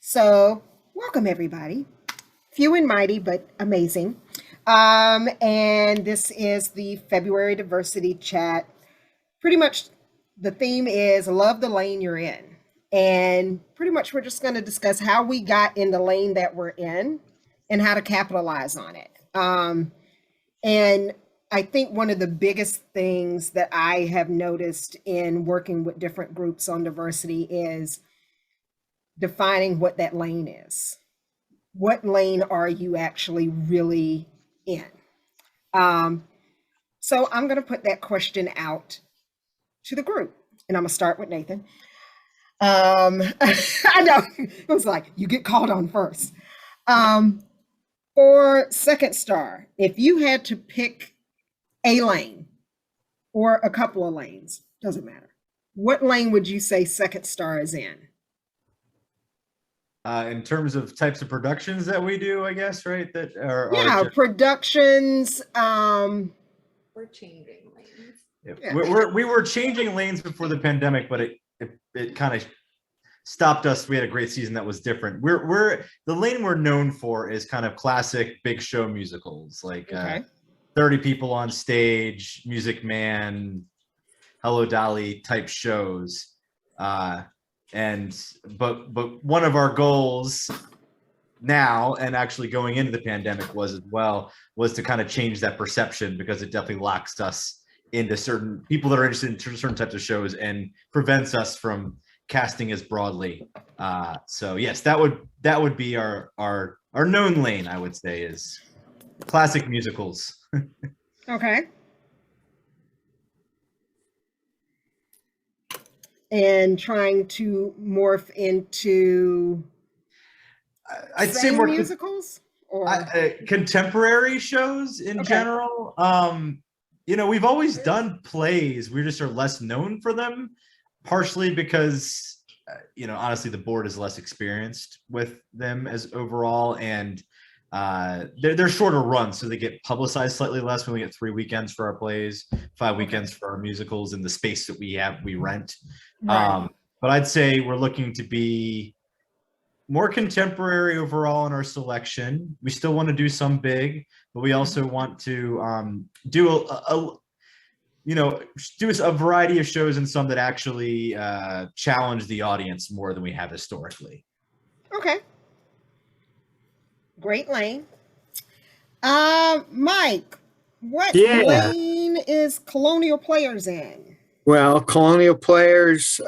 So, welcome everybody. Few and mighty, but amazing. And this is the February Diversity Chat. Pretty much the theme is love the lane you're in. And pretty much we're just going to discuss how we got in the lane that we're in and how to capitalize on it. And I think one of the biggest things that I have noticed in working with different groups on diversity is defining what that lane is. What lane are you actually really in? Um, so I'm going to put that question out to the group, and I'm going to start with Nathan. I know it was like you get called on first. Um, for second star, if you had to pick a lane or a couple of lanes, doesn't matter. What lane would you say second star is in? In terms of types of productions that we do, I guess, right? That Yeah, productions. We're changing lanes. Yeah. We were changing lanes before the pandemic, but it kind of stopped us. We had a great season that was different. We're the lane we're known for is kind of classic big show musicals, like 30 people on stage, Music Man, Hello Dolly type shows. But one of our goals now, and actually going into the pandemic was to kind of change that perception, because it definitely locks us into certain people that are interested in certain types of shows and prevents us from casting as broadly. So yes, that would be our known lane, I would say, is classic musicals. Okay. And trying to morph into I'd say more musicals or contemporary shows in general. We've always done plays. We just are less known for them, partially because honestly the board is less experienced with them as overall, and they're shorter runs, so they get publicized slightly less. We only get 3 weekends for our plays, 5 weekends for our musicals in the space that we rent. Right. But I'd say we're looking to be more contemporary overall in our selection. We still want to do some big, but we also want to do a variety of shows, and some that actually challenge the audience more than we have historically. Okay. Great lane. Mike, what lane is Colonial Players in? Well, Colonial Players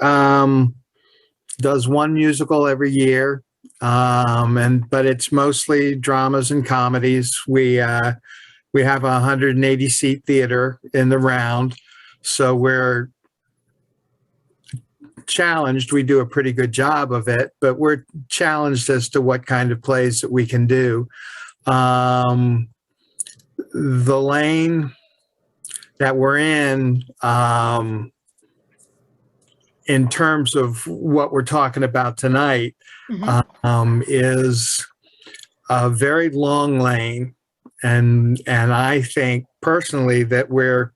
does one musical every year, but it's mostly dramas and comedies. We have a 180 seat theater in the round, so we're challenged. We do a pretty good job of it, but we're challenged as to what kind of plays that we can do. The lane that we're in terms of what we're talking about tonight, is a very long lane, and I think personally that we're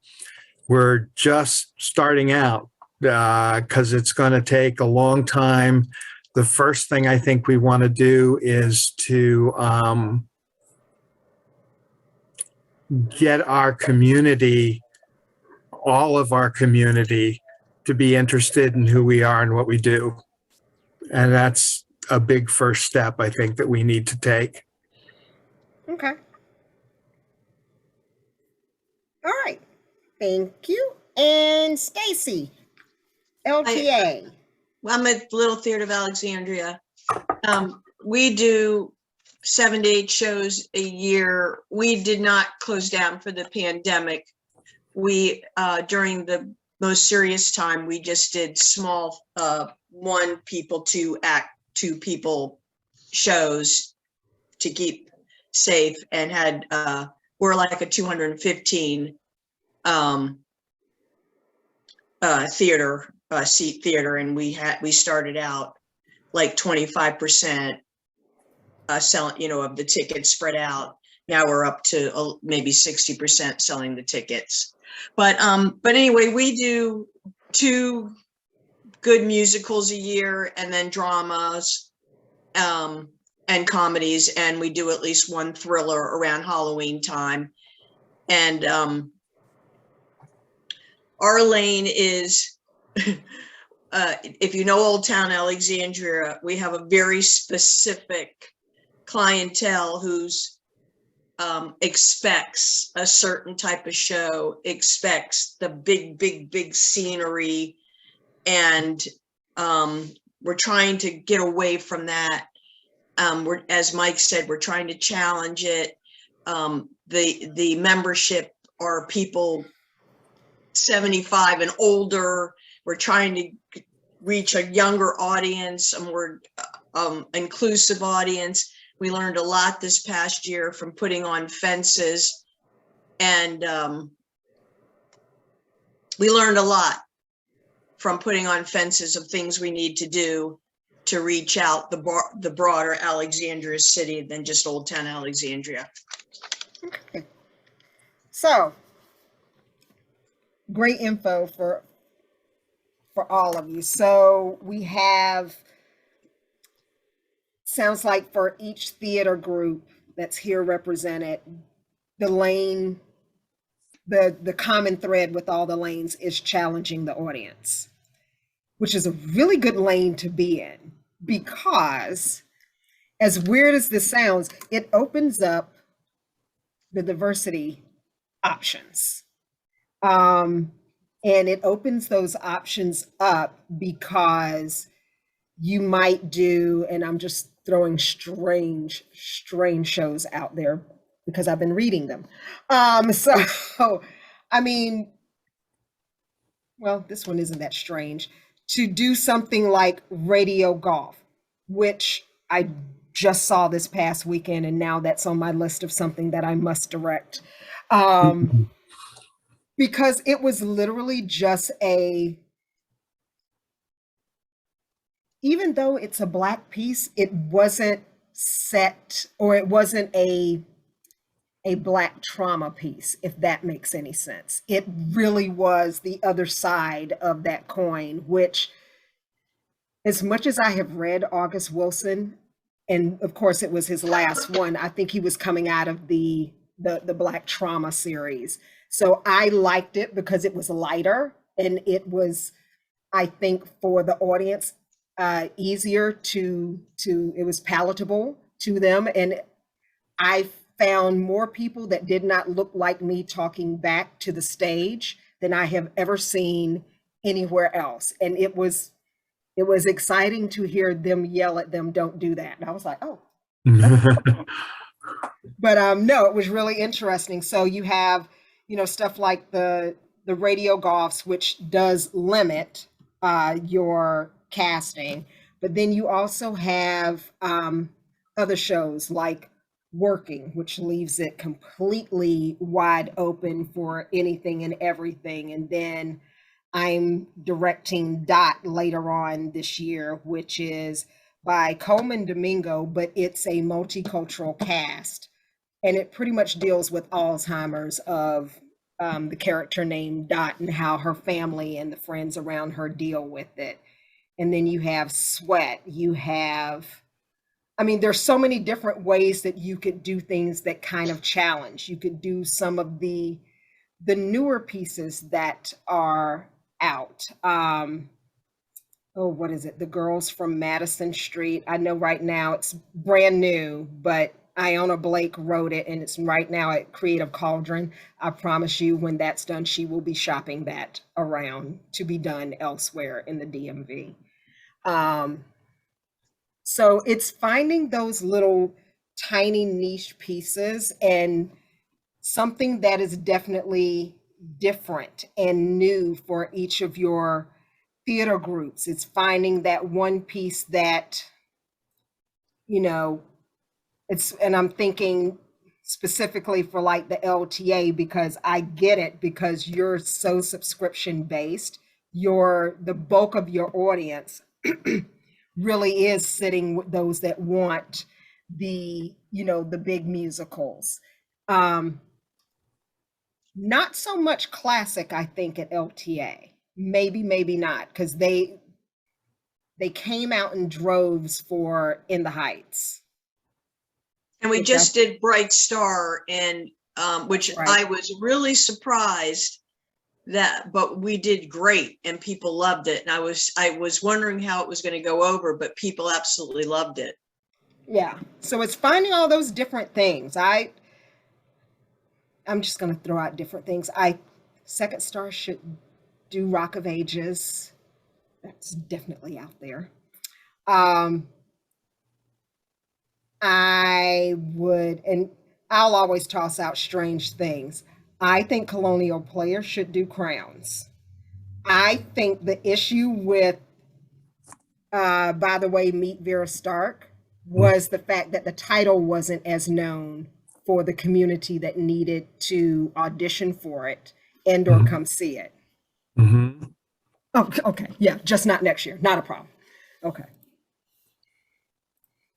just starting out, because it's going to take a long time. The first thing I think we want to do is to get our community, all of our community, to be interested in who we are and what we do. And that's a big first step, I think, that we need to take. Okay. All right. Thank you. And Stacy, LTA. I'm at Little Theater of Alexandria. We do 7 to 8 shows a year. We did not close down for the pandemic. We, during the most serious time, we just did small 1 people to act 2 people shows to keep safe, and had we're like a 215 seat theater, and we started out like 25% selling, of the tickets spread out. Now we're up to maybe 60% selling the tickets. But anyway, we do 2 good musicals a year, and then dramas, and comedies, and we do at least one thriller around Halloween time. And our lane is, if you know Old Town Alexandria, we have a very specific clientele who's expects a certain type of show, expects the big scenery, and we're trying to get away from that. As Mike said, we're trying to challenge it. The membership are people 75 and older. We're trying to reach a younger audience, a more inclusive audience. We learned a lot this past year from putting on fences, and we learned a lot from putting on fences of things we need to do to reach out the broader Alexandria city than just Old Town Alexandria. Okay. So, great info for all of you. So we have, sounds like for each theater group that's here represented, the lane, the common thread with all the lanes is challenging the audience, which is a really good lane to be in, because as weird as this sounds, it opens up the diversity options. And it opens those options up because you might do, and I'm just throwing strange shows out there because I've been reading them. So, I mean, well, this one isn't that strange. To do something like radio golf, which I just saw this past weekend, and now that's on my list of something that I must direct. Because it was literally just even though it's a Black piece, it wasn't set, or it wasn't a Black trauma piece, if that makes any sense. It really was the other side of that coin, which, as much as I have read August Wilson, and of course it was his last one, I think he was coming out of the Black trauma series. So I liked it because it was lighter, and it was, I think, for the audience, easier it was palatable to them. And I found more people that did not look like me talking back to the stage than I have ever seen anywhere else. And it was exciting to hear them yell at them, "Don't do that." And I was like, oh. But no, it was really interesting. So you have, stuff like the radio golfs, which does limit your casting, but then you also have other shows like Working, which leaves it completely wide open for anything and everything. And then I'm directing Dot later on this year, which is by Coleman Domingo, but it's a multicultural cast. And it pretty much deals with Alzheimer's of the character named Dot, and how her family and the friends around her deal with it. And then you have Sweat. You have, there's so many different ways that you could do things that kind of challenge. You could do some of the newer pieces that are out. What is it? The Girls from Madison Street. I know right now it's brand new, but Iona Blake wrote it, and it's right now at Creative Cauldron. I promise you, when that's done, she will be shopping that around to be done elsewhere in the DMV. So it's finding those little tiny niche pieces, and something that is definitely different and new for each of your theater groups. It's finding that one piece that, and I'm thinking specifically for like the LTA, because I get it, because you're so subscription based. The bulk of your audience really is sitting with those that want the big musicals. Not so much classic, I think, at LTA. Maybe not, because they they came out in droves for In the Heights. And we Okay. just did Bright Star, and which Right. I was really surprised but we did great and people loved it. And I was wondering how it was going to go over, but people absolutely loved it. Yeah. So it's finding all those different things. I'm just going to throw out different things. Second Star should do Rock of Ages. That's definitely out there. I would, and I'll always toss out Strange Things. I think Colonial Players should do Crowns. I think the issue with, by the way, Meet Vera Stark was the fact that the title wasn't as known for the community that needed to audition for it and or come see it. Mm-hmm. Oh, okay. Yeah, just not next year. Not a problem. Okay.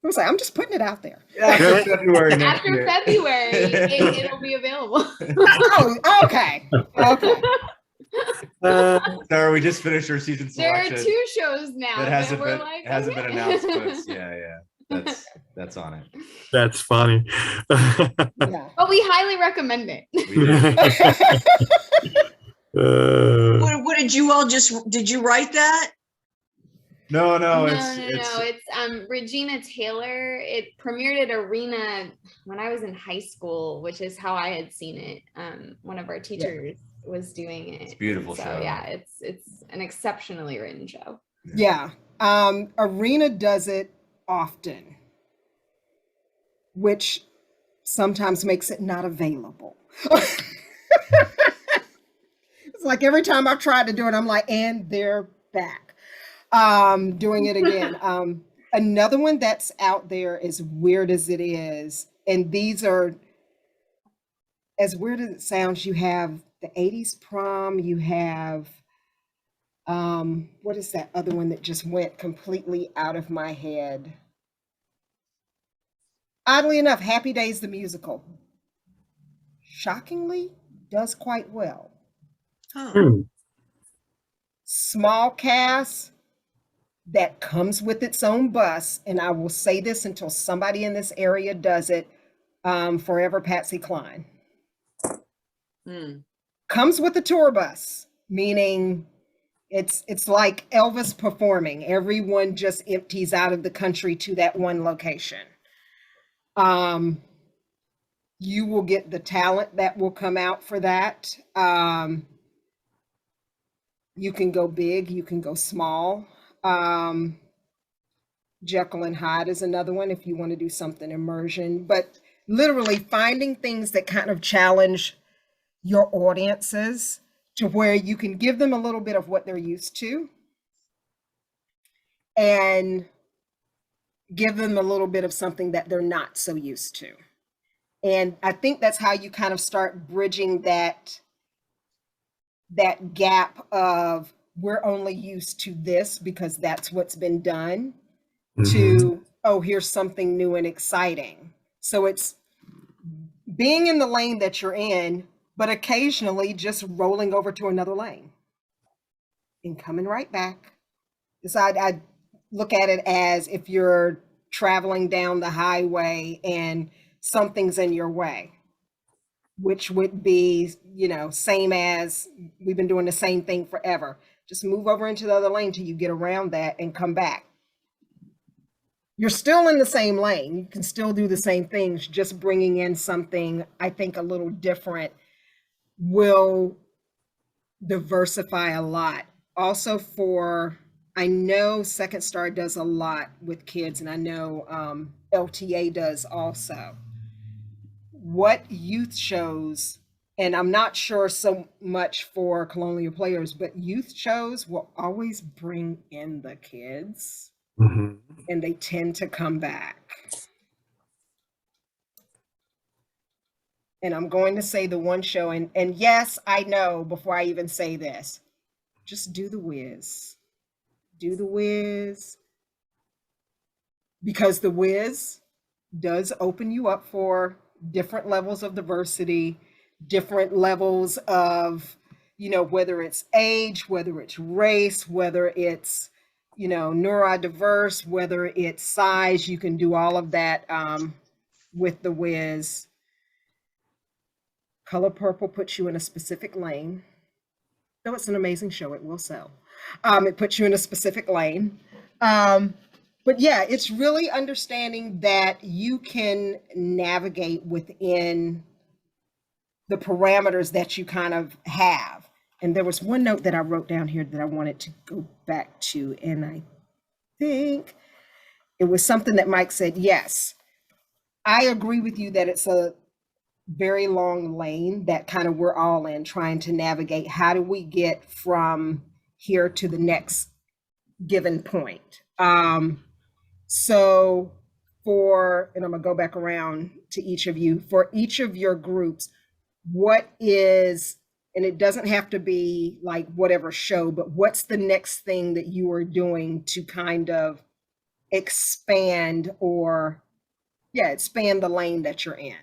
I was like, I'm just putting it out there. After February next After year. February, it'll be available. Oh, okay. Okay. Sorry, we just finished our season There are selection. 2 shows now. That hasn't we're been like, hasn't been okay. announced, but yeah. That's on it. That's funny. Yeah. But we highly recommend it. We do. What did you all did you write that? No, No, it's it's Regina Taylor. It premiered at Arena when I was in high school, which is how I had seen it. One of our teachers was doing it. It's a beautiful so, show. Yeah, it's an exceptionally written show. Yeah. Arena does it often, which sometimes makes it not available. It's like every time I've tried to do it, I'm like, and they're back. Doing it again. Another one that's out there, as weird as it is, and these are, as weird as it sounds, you have the 80s Prom, you have, what is that other one that just went completely out of my head? Oddly enough, Happy Days the musical, shockingly, does quite well. Huh. Small cast that comes with its own bus, and I will say this until somebody in this area does it, forever Patsy Cline. Hmm. Comes with a tour bus, meaning it's like Elvis performing. Everyone just empties out of the country to that one location. You will get the talent that will come out for that. You can go big, you can go small. Jekyll and Hyde is another one if you want to do something immersion, but literally finding things that kind of challenge your audiences to where you can give them a little bit of what they're used to and give them a little bit of something that they're not so used to. And I think that's how you kind of start bridging that gap of we're only used to this because that's what's been done to, oh, here's something new and exciting. So it's being in the lane that you're in, but occasionally just rolling over to another lane and coming right back. So I look at it as if you're traveling down the highway and something's in your way, which would be, same as we've been doing the same thing forever. Just move over into the other lane till you get around that and come back. You're still in the same lane. You can still do the same things, just bringing in something, I think, a little different will diversify a lot. Also I know Second Star does a lot with kids, and I know LTA does also. What youth shows, and I'm not sure so much for Colonial Players, but youth shows will always bring in the kids, and they tend to come back. And I'm going to say the one show, and yes, I know before I even say this, just do The Wiz. Do The Wiz. Because The Wiz does open you up for different levels of diversity, different levels of, whether it's age, whether it's race, whether it's neurodiverse, whether it's size, you can do all of that with the Wiz. Color Purple puts you in a specific lane. Though it's an amazing show, it will sell. It puts you in a specific lane. But yeah, it's really understanding that you can navigate within the parameters that you kind of have. And there was one note that I wrote down here that I wanted to go back to, and I think it was something that Mike said. Yes, I agree with you that it's a very long lane that kind of we're all in trying to navigate. How do we get from here to the next given point? So and I'm gonna go back around to each of you, for each of your groups, what is, and it doesn't have to be like whatever show, but what's the next thing that you are doing to kind of expand expand the lane that you're in?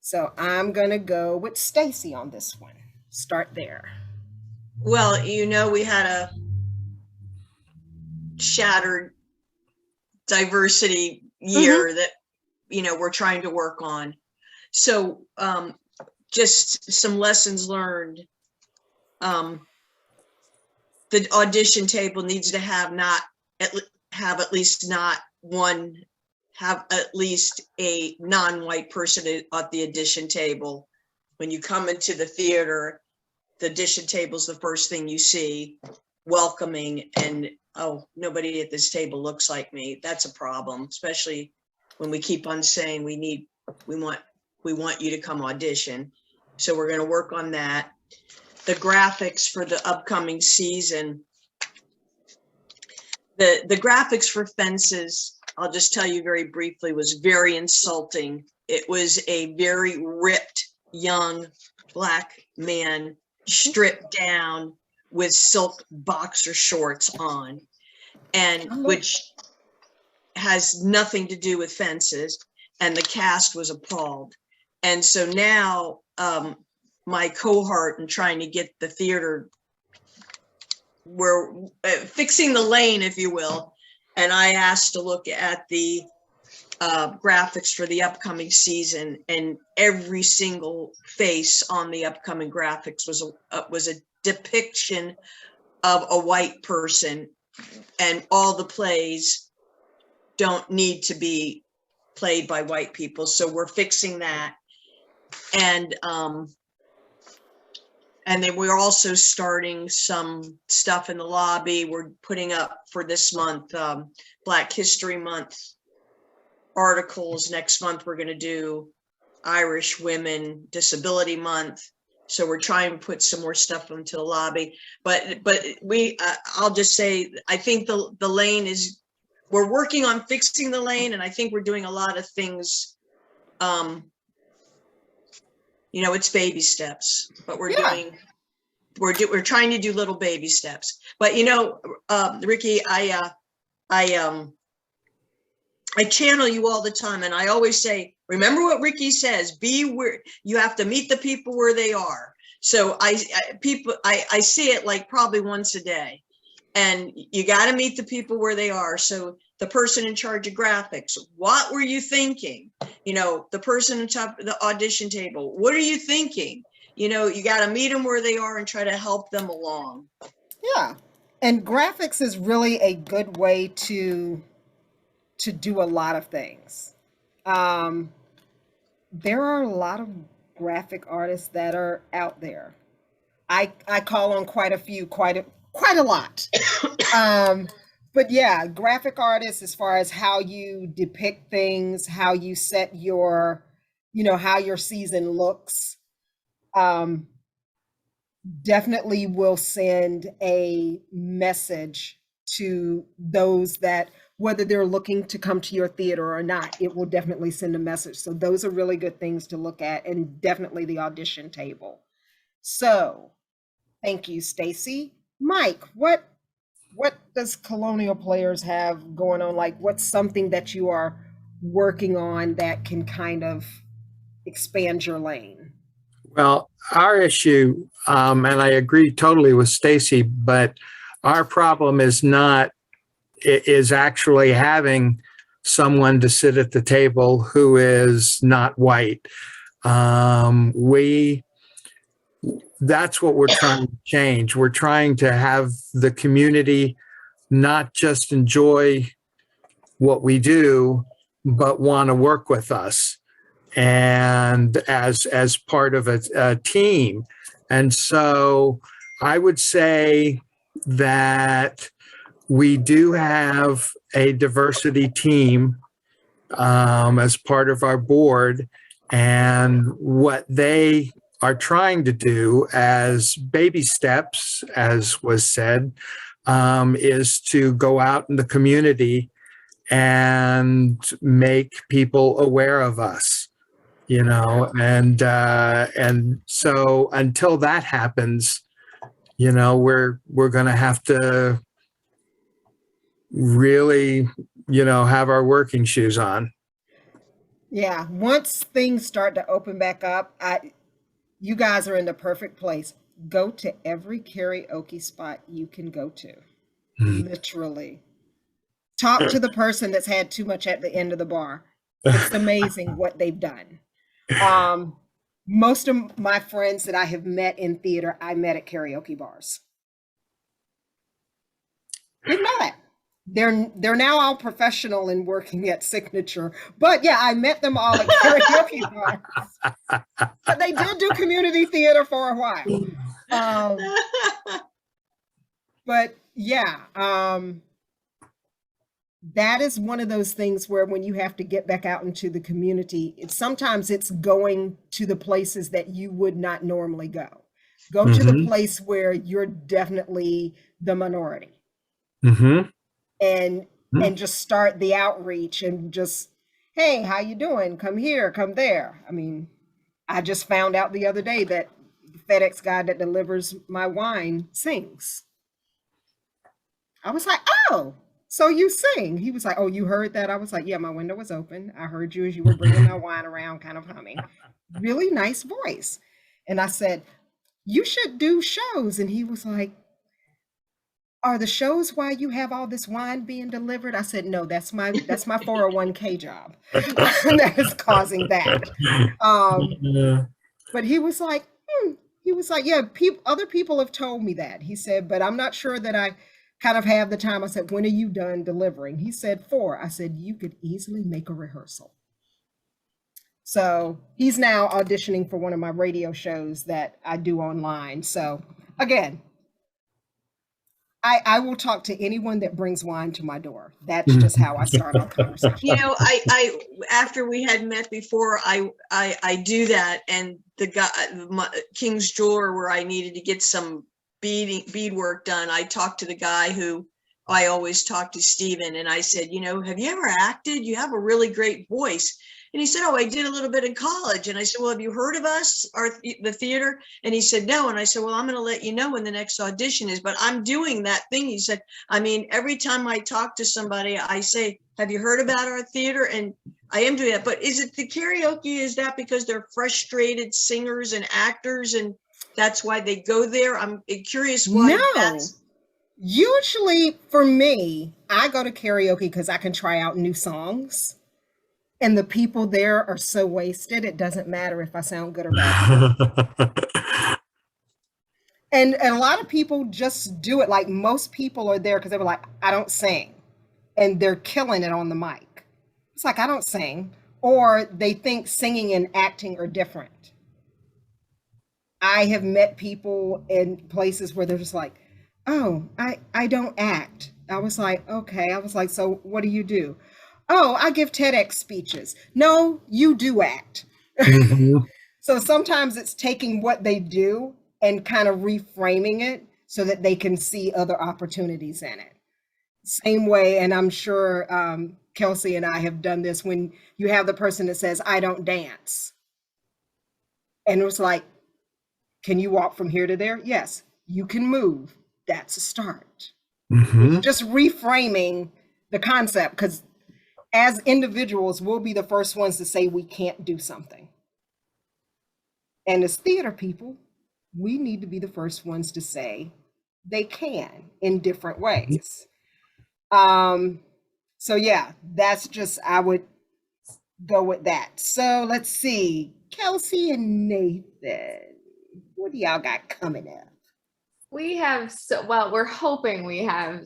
So I'm gonna go with Stacy on this one. Start there. Well, we had a shattered diversity year that, we're trying to work on. So just some lessons learned. The audition table needs to have at least a non-white person at the audition table. When you come into the theater, the audition table is the first thing you see, welcoming, and oh, nobody at this table looks like me. That's a problem, especially when we keep on saying we want you to come audition. So we're going to work on that. The graphics for the upcoming season, the graphics for Fences, I'll just tell you very briefly, was very insulting. It was a very ripped young Black man stripped down with silk boxer shorts on, and which has nothing to do with Fences, and the cast was appalled. And so now my cohort and trying to get the theater, we're fixing the lane, if you will, and I asked to look at the graphics for the upcoming season, and every single face on the upcoming graphics was a depiction of a white person, and all the plays don't need to be played by white people. So we're fixing that. And then we're also starting some stuff in the lobby. We're putting up for this month, Black History Month articles. Next month, we're going to do Irish Women Disability Month. So we're trying to put some more stuff into the lobby. But I'll just say, I think the lane is, we're working on fixing the lane, and I think we're doing a lot of things. It's baby steps, but we're trying to do little baby steps. But Ricky, I channel you all the time, and I always say, remember what Ricky says, be where you have to meet the people where they are. So I see it like probably once a day, and you got to meet the people where they are. So the person in charge of graphics, what were you thinking? The person on top of the audition table, what are you thinking? You got to meet them where they are and try to help them along. Yeah. And graphics is really a good way to do a lot of things. There are a lot of graphic artists that are out there. I call on quite a few, quite a lot. But yeah, graphic artists, as far as how you depict things, how you set your, how your season looks, definitely will send a message to those that, whether they're looking to come to your theater or not, it will definitely send a message. So those are really good things to look at, and definitely the audition table. So thank you, Stacy. Mike, what does Colonial Players have going on? Like, what's something that you are working on that can kind of expand your lane? Well, our issue, and I agree totally with Stacy, but Our problem is not, is actually having someone to sit at the table who is not white. That's what we're trying to change. We're trying to have the community not just enjoy what we do, but want to work with us and as part of a team. And so I would say that we do have a diversity team as part of our board, and what they are trying to do as baby steps, as was said, is to go out in the community and make people aware of us, and so until that happens, we're going to have to really, have our working shoes on. Yeah, once things start to open back up, you guys are in the perfect place. Go to every karaoke spot you can go to. Literally. Talk to the person that's had too much at the end of the bar. It's amazing what they've done. Most of my friends that I have met in theater, I met at karaoke bars. Didn't know that. They're now all professional and working at Signature. But yeah, I met them all at karaoke bars. But they did do community theater for a while. But yeah, that is one of those things where when you have to get back out into the community, sometimes it's going to the places that you would not normally go. Go to the place where you're definitely the minority. And just start the outreach and just, hey, how you doing? Come here, come there. I mean, I just found out the other day that the FedEx guy that delivers my wine sings. I was like, oh, so you sing? He was like, oh, you heard that? I was like, yeah, my window was open. I heard you as you were bringing my wine around, kind of humming. Really nice voice. And I said, you should do shows. And he was like, are the shows why you have all this wine being delivered? I said, no, that's my 401k job that is causing that. But he was like, yeah, other people have told me that. He said, but I'm not sure that I kind of have the time. I said, when are you done delivering? He said, 4. I said, you could easily make a rehearsal. So he's now auditioning for one of my radio shows that I do online. So again, I will talk to anyone that brings wine to my door. That's just how I start our conversation. I after we had met before, I do that, and the guy, King's Jeweler, where I needed to get some bead work done, I talked to the guy who I always talk to, Stephen, and I said, have you ever acted? You have a really great voice. And he said, oh, I did a little bit in college. And I said, well, have you heard of us, the theater? And he said, no. And I said, well, I'm going to let you know when the next audition is, but I'm doing that thing. He said, I mean, every time I talk to somebody, I say, have you heard about our theater? And I am doing that. But is it the karaoke? Is that because they're frustrated singers and actors, and that's why they go there? I'm curious why. No. Usually for me, I go to karaoke because I can try out new songs. And the people there are so wasted, it doesn't matter if I sound good or bad. And a lot of people just do it. Like, most people are there because they were like, I don't sing. And they're killing it on the mic. It's like, I don't sing. Or they think singing and acting are different. I have met people in places where they're just like, oh, I don't act. I was like, okay. I was like, so what do you do? Oh, I give TEDx speeches. No, you do act. So sometimes it's taking what they do and kind of reframing it so that they can see other opportunities in it. Same way, and I'm sure Kelsey and I have done this, when you have the person that says, I don't dance. And it was like, can you walk from here to there? Yes, you can move. That's a start. Just reframing the concept, because as individuals, we'll be the first ones to say we can't do something. And as theater people, we need to be the first ones to say they can in different ways. So yeah, that's just, I would go with that. So let's see, Kelsey and Nathan, what do y'all got coming up? We have well, we're hoping we have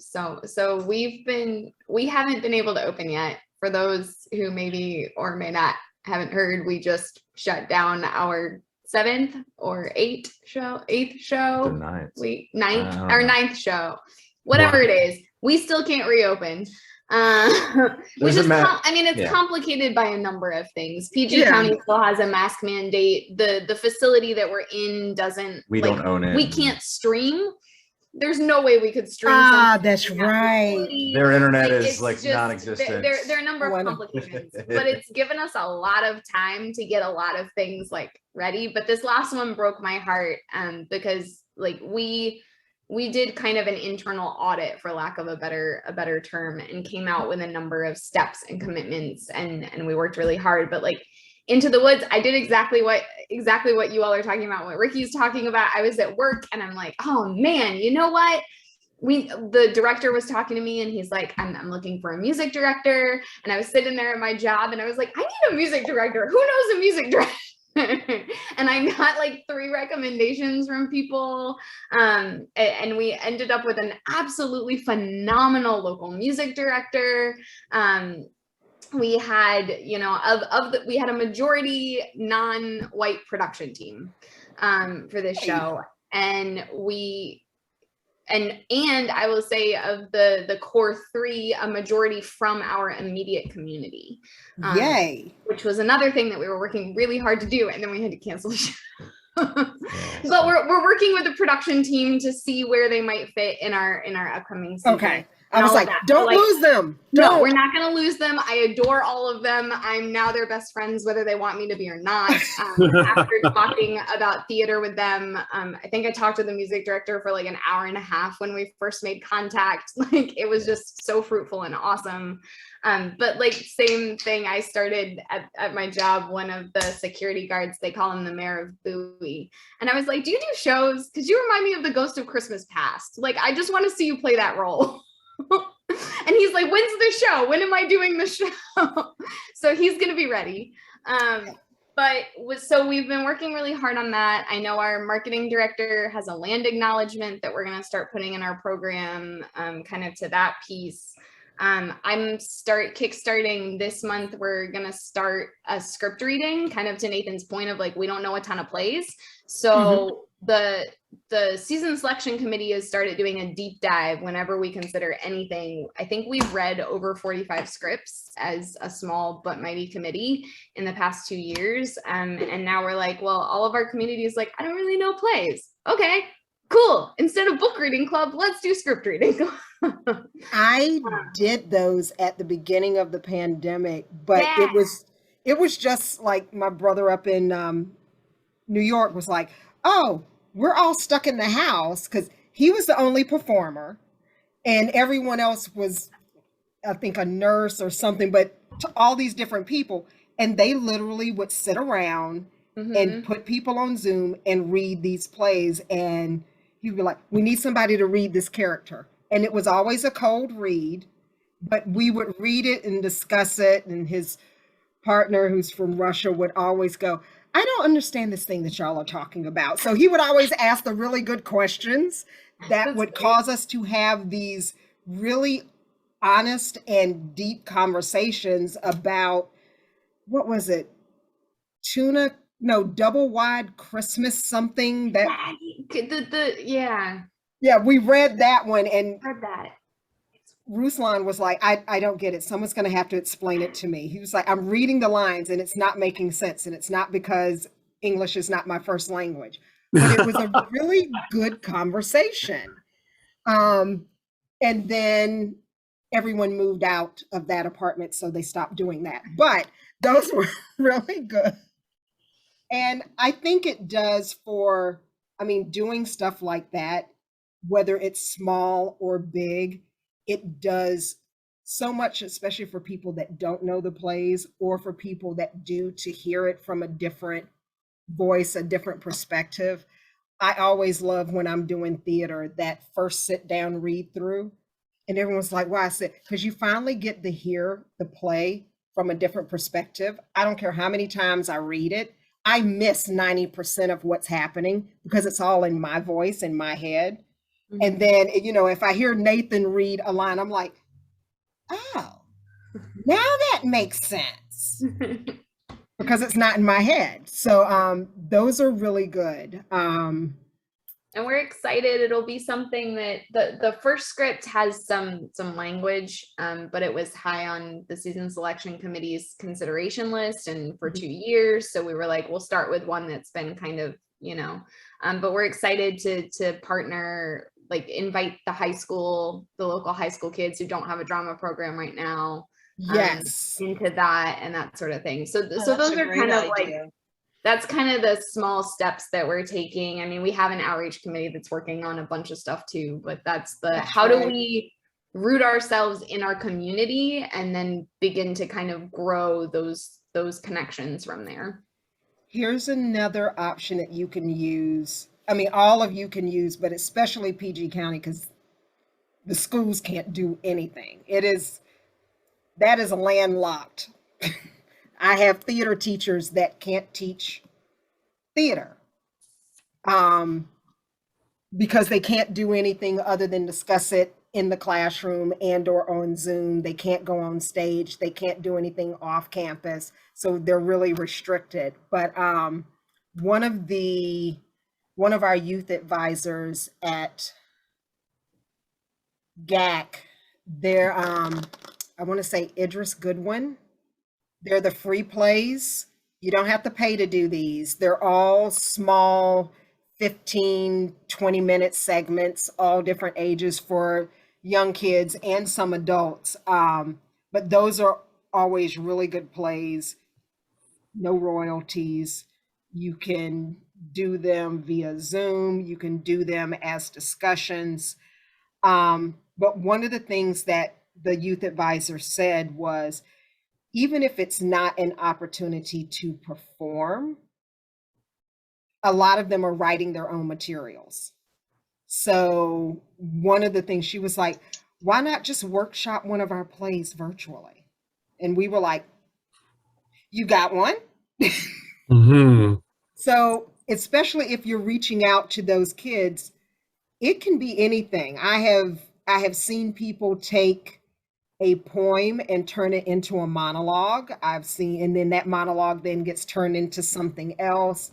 we haven't been able to open yet. For those who maybe or may not haven't heard, we just shut down our eighth show. The ninth. Our ninth show, whatever it is. We still can't reopen. Which is, it's complicated by a number of things. PG County still has a mask mandate. The facility that we're in doesn't. We don't own it. We can't stream. There's no way we could stream. That's right. Their internet is just non-existent. There are a number of complications, but it's given us a lot of time to get a lot of things ready. But this last one broke my heart, because we did kind of an internal audit, for lack of a better term, and came out with a number of steps and commitments, and we worked really hard. But Into the Woods, I did exactly what you all are talking about, what Ricky's talking about. I was at work and I'm like, oh man, you know what? The director was talking to me and he's like, I'm looking for a music director. And I was sitting there at my job and I was like, I need a music director. Who knows a music director? And I got 3 recommendations from people, and we ended up with an absolutely phenomenal local music director. We had, we had a majority non-white production team for this show, and and I will say, of the core 3, a majority from our immediate community. Yay! Which was another thing that we were working really hard to do, and then we had to cancel the show. But we're working with the production team to see where they might fit in our upcoming season. Okay. I was like, don't lose them. No, we're not going to lose them. I adore all of them. I'm now their best friends, whether they want me to be or not. After talking about theater with them, I think I talked to the music director for an hour and a half when we first made contact. It was just so fruitful and awesome. But same thing, I started at my job, one of the security guards, they call him the mayor of Bowie. And I was like, do you do shows? Because you remind me of the Ghost of Christmas Past. I just want to see you play that role. And he's like, when's the show? When am I doing the show? So he's going to be ready. So we've been working really hard on that. I know our marketing director has a land acknowledgement that we're going to start putting in our program, kind of to that piece. I'm kickstarting this month. We're going to start a script reading, kind of to Nathan's point of we don't know a ton of plays. So the season selection committee has started doing a deep dive whenever we consider anything. I think we've read over 45 scripts as a small but mighty committee in the past 2 years. And now we're well, all of our community is I don't really know plays. Okay, cool. Instead of book reading club, let's do script reading. I did those at the beginning of the pandemic, but it was just my brother up in New York was like, oh, we're all stuck in the house, because he was the only performer and everyone else was, I think, a nurse or something, but to all these different people. And they literally would sit around and put people on Zoom and read these plays. And he'd be like, we need somebody to read this character. And it was always a cold read, but we would read it and discuss it. And his partner, who's from Russia, would always go, I don't understand this thing that y'all are talking about. So he would always ask the really good questions that would cause us to have these really honest and deep conversations about, what was it? Double Wide Christmas something that. Yeah, we read that one and read that. Ruslan was like, I don't get it. Someone's going to have to explain it to me. He was like, I'm reading the lines and it's not making sense. And it's not because English is not my first language. But it was a really good conversation. And then everyone moved out of that apartment, so they stopped doing that. But those were really good. And I think it does doing stuff like that, whether it's small or big, it does so much, especially for people that don't know the plays or for people that do, to hear it from a different voice, a different perspective. I always love when I'm doing theater, that first sit down read through. And everyone's like, why? I said, because you finally get to hear the play from a different perspective. I don't care how many times I read it. I miss 90% of what's happening because it's all in my voice, in my head. And then, if I hear Nathan read a line, I'm like, oh, now that makes sense because it's not in my head. So those are really good. And we're excited. It'll be something that the first script has some language, but it was high on the season selection committee's consideration list and for 2 years. So we were like, we'll start with one that's been kind of, but we're excited to partner, like invite the local high school kids who don't have a drama program right now. Yes. Into that and that sort of thing. So Oh, so that's those a are great kind of idea. like, that's kind of the small steps that we're taking. I mean, we have an outreach committee that's working on a bunch of stuff too, but that's how do right. we root ourselves in our community and then begin to kind of grow those connections from there. Here's another option that you can use. I mean, all of you can use, but especially PG County, because the schools can't do anything. That is landlocked. I have theater teachers that can't teach theater because they can't do anything other than discuss it in the classroom and or on Zoom. They can't go on stage. They can't do anything off campus. So they're really restricted. But one of our youth advisors at GAC, they're I want to say Idris Goodwin. They're the free plays. You don't have to pay to do these. They're all small 15, 20-minute segments, all different ages for young kids and some adults. But those are always really good plays, no royalties. You can do them via Zoom. You can do them as discussions. But one of the things that the youth advisor said was, even if it's not an opportunity to perform, a lot of them are writing their own materials. So one of the things she was like, why not just workshop one of our plays virtually? And we were like, you got one? Mm-hmm. So especially if you're reaching out to those kids, it can be anything. I have seen people take a poem and turn it into a monologue. And then that monologue then gets turned into something else.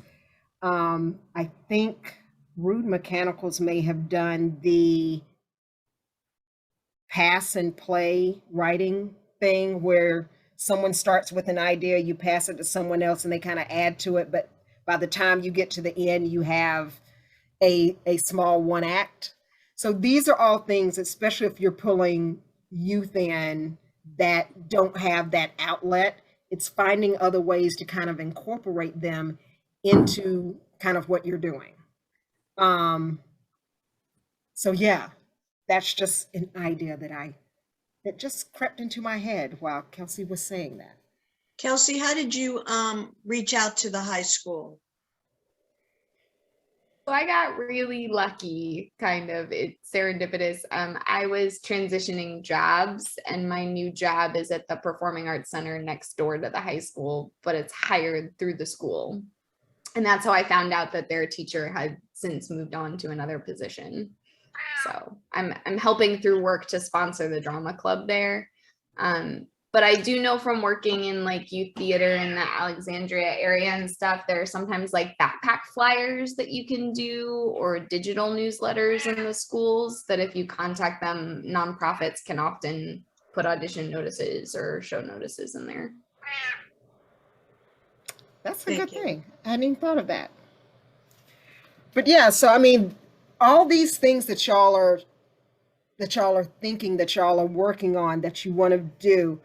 I think Rude Mechanicals may have done the pass and play writing thing where someone starts with an idea, you pass it to someone else and they kind of add to it. But by the time you get to the end, you have a small one act. So these are all things, especially if you're pulling youth in that don't have that outlet, it's finding other ways to kind of incorporate them into kind of what you're doing. So yeah, that's just an idea that just crept into my head while Kelsey was saying that. Kelsey, how did you reach out to the high school? So I got really lucky, kind of. It's serendipitous. I was transitioning jobs, and my new job is at the Performing Arts Center next door to the high school, but it's hired through the school. And that's how I found out that their teacher had since moved on to another position. So I'm helping through work to sponsor the drama club there. But I do know from working in like youth theater in the Alexandria area and stuff, there are sometimes like backpack flyers that you can do or digital newsletters in the schools that if you contact them, nonprofits can often put audition notices or show notices in there. That's a Thank good you. thing. I hadn't even thought of that. But yeah, so I mean, all these things that y'all are thinking, that y'all are working on, that you want to do,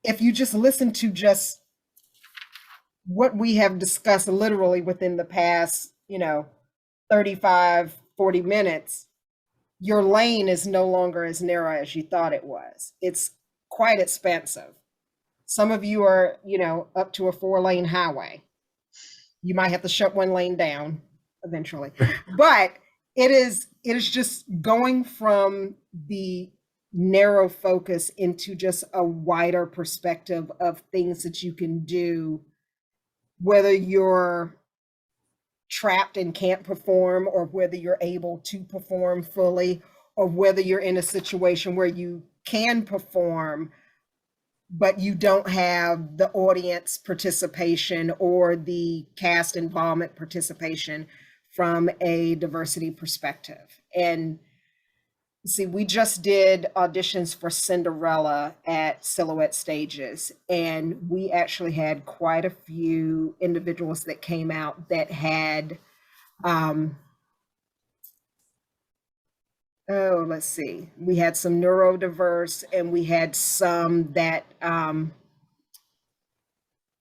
if you just listen to just what we have discussed literally within the past, 35, 40 minutes, your lane is no longer as narrow as you thought it was. It's quite expansive. Some of you are, up to a 4-lane highway. You might have to shut one lane down eventually. But it is just going from the narrow focus into just a wider perspective of things that you can do, whether you're trapped and can't perform, or whether you're able to perform fully, or whether you're in a situation where you can perform but you don't have the audience participation or the cast involvement participation from a diversity perspective. And see, we just did auditions for Cinderella at Silhouette Stages, and we actually had quite a few individuals that came out that had, let's see, we had some neurodiverse, and we had some that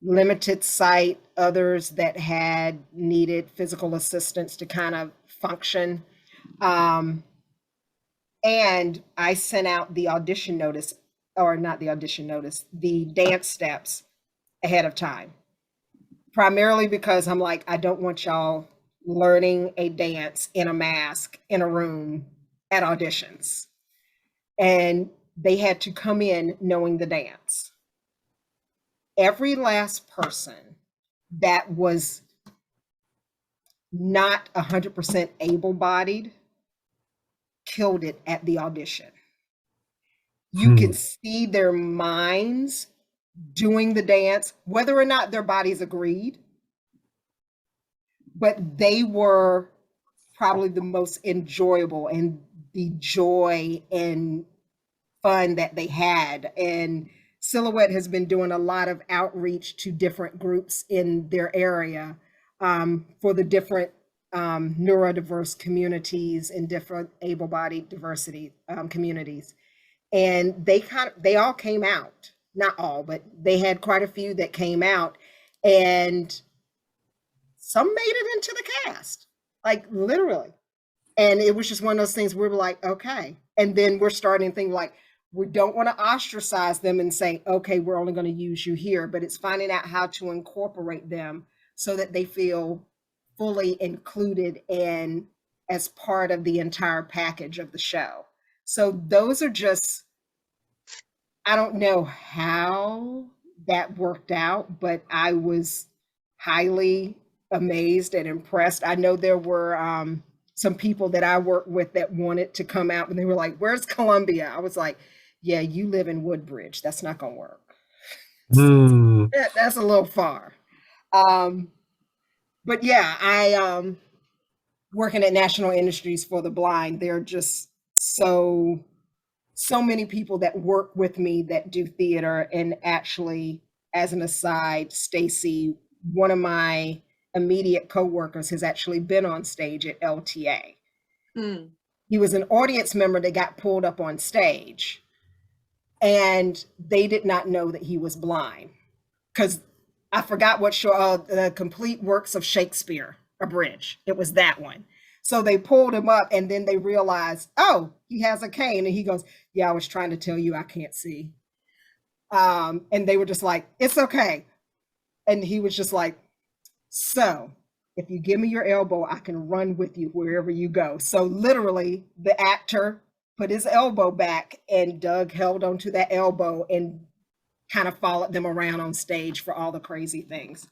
limited sight, others that had needed physical assistance to kind of function. And I sent out the audition notice, or not the audition notice, the dance steps ahead of time. Primarily because I'm like, I don't want y'all learning a dance in a mask in a room at auditions. And they had to come in knowing the dance. Every last person that was not 100% able-bodied killed it at the audition. You could see their minds doing the dance, whether or not their bodies agreed, but they were probably the most enjoyable, and the joy and fun that they had. And Silhouette has been doing a lot of outreach to different groups in their area for the different neurodiverse communities and different able-bodied diversity communities. And they all came out, not all, but they had quite a few that came out, and some made it into the cast, like literally. And it was just one of those things where we're like, okay. And then we're starting to think like, we don't want to ostracize them and say, okay, we're only going to use you here, but it's finding out how to incorporate them so that they feel fully included and as part of the entire package of the show. So those are just, I don't know how that worked out, but I was highly amazed and impressed. I know there were some people that I work with that wanted to come out, and they were like, where's Columbia? I was like, yeah, you live in Woodbridge. That's not going to work. That's a little far. But yeah, I working at National Industries for the Blind, there are just so many people that work with me that do theater. And actually, as an aside, Stacy, one of my immediate coworkers, has actually been on stage at LTA. He was an audience member that got pulled up on stage, and they did not know that he was blind, because I forgot what show, the Complete Works of Shakespeare Abridged. It was that one. So they pulled him up, and then they realized, oh, he has a cane. And he goes, yeah, I was trying to tell you I can't see. And they were just like, it's okay. And he was just like, so if you give me your elbow, I can run with you wherever you go. So literally, the actor put his elbow back, and Doug held onto that elbow and kind of followed them around on stage for all the crazy things.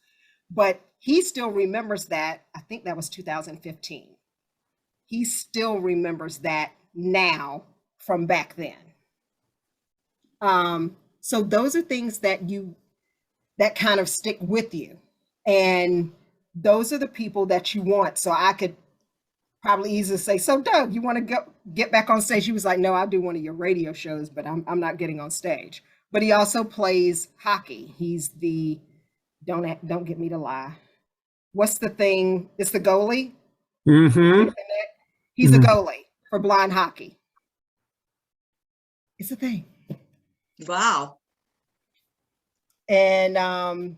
But he still remembers that. I think that was 2015. He still remembers that now from back then. So those are things that kind of stick with you. And those are the people that you want. So I could probably easily say, so Doug, you want to get back on stage? He was like, no, I'll do one of your radio shows, but I'm not getting on stage. But he also plays hockey. He's the, don't get me to lie. What's the thing? It's the goalie. He's a goalie for blind hockey. It's a thing. Wow. And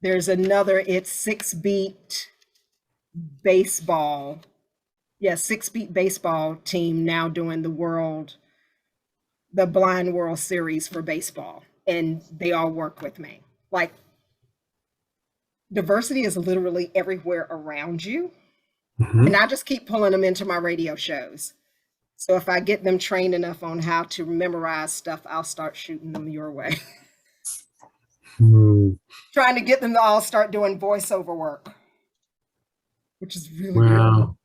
there's another, it's 6-beat baseball. Yeah, 6-beat baseball team now doing the Blind World Series for baseball. And they all work with me. Like, diversity is literally everywhere around you. Mhm. And I just keep pulling them into my radio shows. So if I get them trained enough on how to memorize stuff, I'll start shooting them your way. Hmm. Trying to get them to all start doing voiceover work, which is really good. Wow.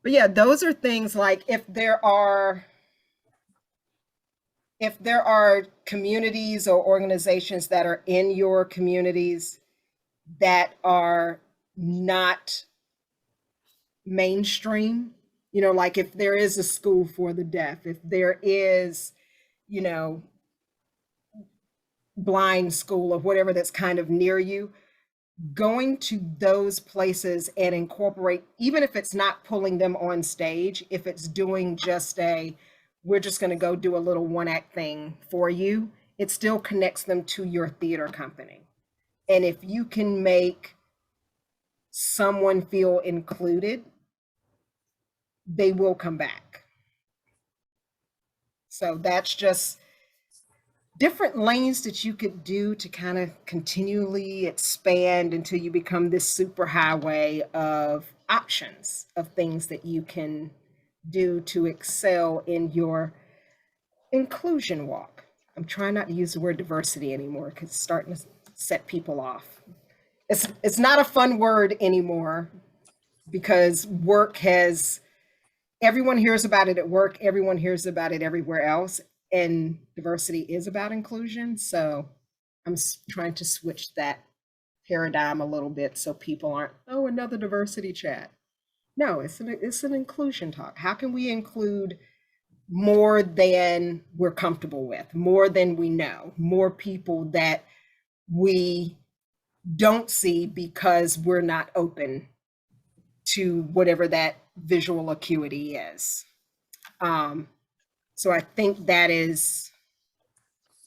But yeah, those are things like if there are communities or organizations that are in your communities that are not mainstream, you know, like if there is a school for the deaf, if there is, you know, blind school or whatever that's kind of near you, going to those places and incorporate, even if it's not pulling them on stage, if it's doing just we're just going to go do a little one act thing for you, it still connects them to your theater company. And if you can make someone feel included, they will come back. So that's just different lanes that you could do to kind of continually expand until you become this super highway of options of things that you can do to excel in your inclusion walk. I'm trying not to use the word diversity anymore because it's starting to set people off. It's not a fun word anymore because everyone hears about it at work, everyone hears about it everywhere else, and diversity is about inclusion. So I'm trying to switch that paradigm a little bit so people aren't, oh, another diversity chat. No, it's an inclusion talk. How can we include more than we're comfortable with, more than we know, more people that we don't see because we're not open to whatever that visual acuity is. So I think that is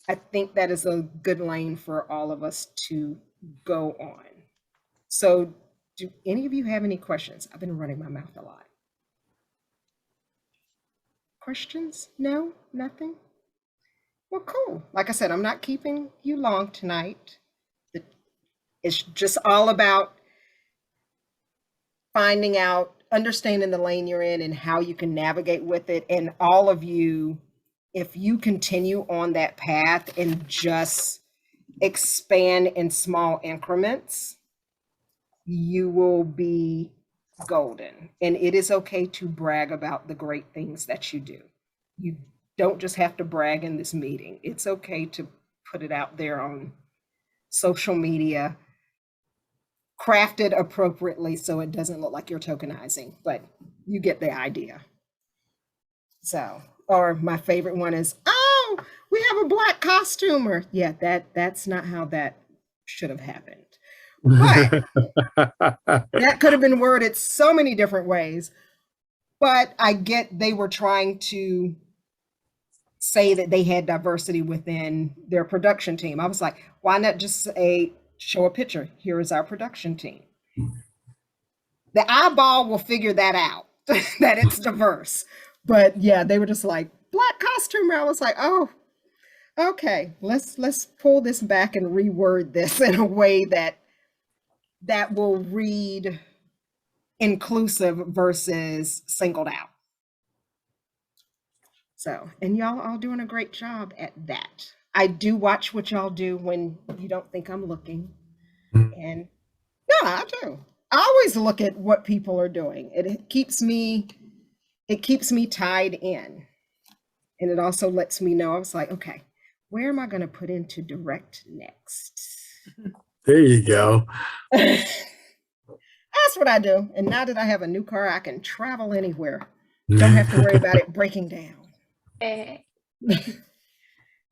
a good lane for all of us to go on. So do any of you have any questions? I've been running my mouth a lot. Questions? No, nothing? Well, cool. Like I said, I'm not keeping you long tonight. It's just all about finding out, understanding the lane you're in and how you can navigate with it. And all of you, if you continue on that path and just expand in small increments, you will be golden. And it is okay to brag about the great things that you do. You don't just have to brag in this meeting. It's okay to put it out there on social media, crafted appropriately so it doesn't look like you're tokenizing, but you get the idea. So, or my favorite one is, oh, we have a Black costumer. Yeah, that's not how that should have happened. But that could have been worded so many different ways. But I get they were trying to say that they had diversity within their production team. I was like, why not just show a picture? Here is our production team. The eyeball will figure that out, that it's diverse. But yeah, they were just like, Black costumer. I was like, oh, okay, let's pull this back and reword this in a way that will read inclusive versus singled out. So, and y'all all doing a great job at that. I do watch what y'all do when you don't think I'm looking. And no, I do. I always look at what people are doing. It keeps me tied in. And it also lets me know, I was like, okay, where am I going to put into direct next? There you go. That's what I do. And now that I have a new car, I can travel anywhere. Don't have to worry about it breaking down.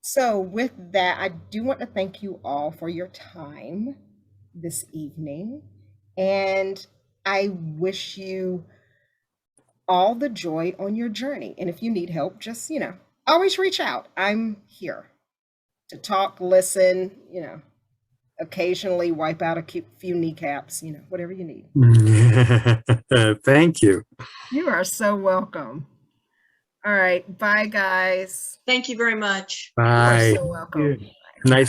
So with that, I do want to thank you all for your time this evening. And I wish you all the joy on your journey. And if you need help, just, always reach out. I'm here to talk, listen, occasionally wipe out a few kneecaps, whatever you need. Thank you. You are so welcome. All right. Bye, guys. Thank you very much. Bye. You are so welcome. Nice